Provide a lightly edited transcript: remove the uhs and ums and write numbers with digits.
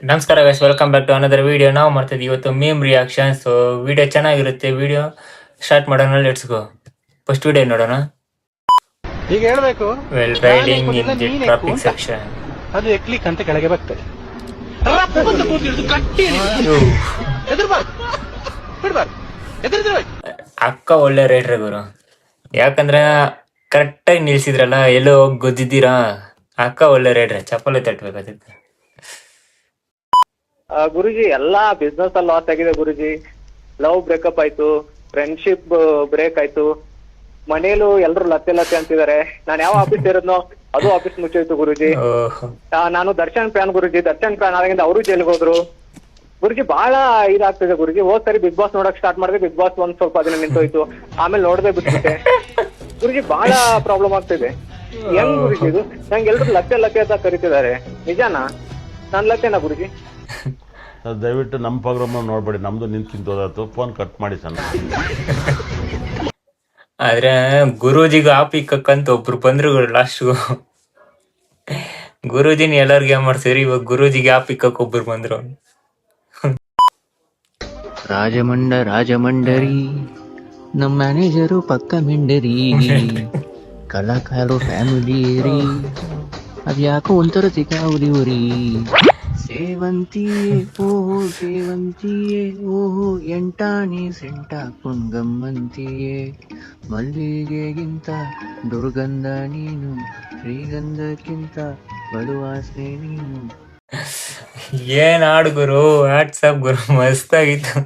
ನಮಸ್ಕಾರ guys, welcome back to another video. ನಾವು ಮಾಡ್ತಿದ್ವಿ ಇವತ್ತು ಮೇಮ್ ರಿಯಾಕ್ಷನ್. ಸೊ ವಿಡಿಯೋ ಚೆನ್ನಾಗಿರುತ್ತೆ. ವಿಡಿಯೋ ಸ್ಟಾರ್ಟ್ ಮಾಡೋಣ, ಲೆಟ್ಸ್ ಗೋ. ಫಸ್ಟ್ ವಿಡಿಯೋ ನೋಡೋಣ. ಈಗ ಹೇಳ್ಬೇಕು, well riding in the traffic section. ಅದು ಎಕ್ಲಿಕ್ ಅಂತ ಕೆಳಗೆ ಬರ್ತದೆ. ಅಕ್ಕ ಒಳ್ಳೆ ರೈಡ್ರ್ ಗುರು. ಯಾಕಂದ್ರೆ ಕರೆಕ್ಟಾಗಿ ನಿಲ್ಸಿದ್ರಲ್ಲ, ಎಲ್ಲೋ ಹೋಗಿ ಗೊದ್ದಿದ್ದೀರಾ. ಅಕ್ಕ ಒಳ್ಳೆ ರೈಡ್ರೆ, ಚಪ್ಪಲಿ ತಟ್ಬೇಕಾಗುತ್ತೆ. ಗುರುಜಿ ಎಲ್ಲಾ ಬಿಸ್ನೆಸ್ ಅಲ್ಲಿ ಲಾಸ್ ಆಗಿದೆ ಗುರುಜಿ. ಲವ್ ಬ್ರೇಕಪ್ ಆಯ್ತು, ಫ್ರೆಂಡ್ಶಿಪ್ ಬ್ರೇಕ್ ಆಯ್ತು, ಮನೇಲೂ ಎಲ್ರು ಲತ್ತೆ ಲತ್ತೆ ಅಂತಿದ್ದಾರೆ. ನಾನ್ ಯಾವ ಆಫೀಸ್ ಇರೋದ್ನೋ ಅದು ಆಫೀಸ್ ಮುಚ್ಚೋಯ್ತು ಗುರುಜಿ. ನಾನು ದರ್ಶನ್ ಫ್ಯಾನ್ ಗುರುಜಿ. ದರ್ಶನ್ ಫ್ಯಾನ್ ಆಗಿಂದ ಅವರು ಜೈಲ್ಗೆ ಹೋದ್ರು ಗುರುಜಿ. ಬಹಳ ಇದಾಗ್ತಿದೆ ಗುರುಜಿ. ಹೋದ್ ಸರಿ ಬಿಗ್ ಬಾಸ್ ನೋಡಕ್ ಸ್ಟಾರ್ಟ್ ಮಾಡಿದೆ, ಬಿಗ್ ಬಾಸ್ ಒಂದ್ ಸ್ವಲ್ಪ ದಿನ ನಿಂತೋಯ್ತು, ಆಮೇಲೆ ನೋಡದೆ ಬಿಟ್ಬಿಟ್ಟೆ ಗುರುಜಿ. ಬಹಳ ಪ್ರಾಬ್ಲಮ್ ಆಗ್ತಿದೆ. ಹೆಂಗ್ ಗುರುಜಿ ಇದು? ನಂಗೆ ಎಲ್ರು ಲತ್ತೆ ಲತ್ತೆ ಅಂತ ಕರಿತಿದ್ದಾರೆ, ನಿಜಾನಾ? ನಾನ್ ಲತ್ತೆನಾ ಗುರುಜಿ? ದಯವಿಟ್ಟು ನಮ್ಮ ಪ್ರೋಗ್ರಾಮ್ ನೋಡ್ಬೇಡಿ, ನಮ್ದು ನಿಂತಿಂತೋದಾಯ್ತು. ಫೋನ್ ಕಟ್ ಮಾಡಿ ಸಣ್ಣ. ಆದ್ರೆ ಗುರೂಜಿಗೆ ಆಪಿಕ್ಕಂತ ಒಬ್ರು ಬಂದ್ರು ಲಾಸ್ಟ್ಗೂ. ಗುರೂಜಿನ ಎಲ್ಲರಿಗೂ ಏನ್ ಮಾಡ್ಸಿದ್ರಿ, ಇವಾಗ ಗುರೂಜಿಗೆ ಆಪಿಕ್ಕಕ್ ಒಬ್ರು ಬಂದ್ರು. ರಾಜಮಂಡರಿ ನಮ್ಮ ಮ್ಯಾನೇಜರು ಪಕ್ಕ ಮೆಂಡರಿ, ಕಲಾಕಾರು ಫ್ಯಾಮಿಲಿ ರೀ, ಅದ್ಯಾಕೋ ಒಂಥರ ಸಿಕ್ಕಾವುದಿವ್ರಿ. ಸೇವಂತಿಯೇ ಓಹೋ ಸೇವಂತಿಯೇ ಓಹೋ ಎಂಟಾಣಿ ಸೆಂಟ ಕುಂಗಮ್ಮಂತಿಯೇ, ಮಲ್ಲಿಗೆಗಿಂತ ದುರ್ಗಂಧ ನೀನು, ಶ್ರೀಗಂಧಕ್ಕಿಂತ ಬಳುವಾಸನೆ ನೀನು. ಏನ್ ಹಾಡು ಗುರು, ವಾಟ್ಸಪ್ ಗುರು, ಮಸ್ತ್ ಆಗಿತ್ತು.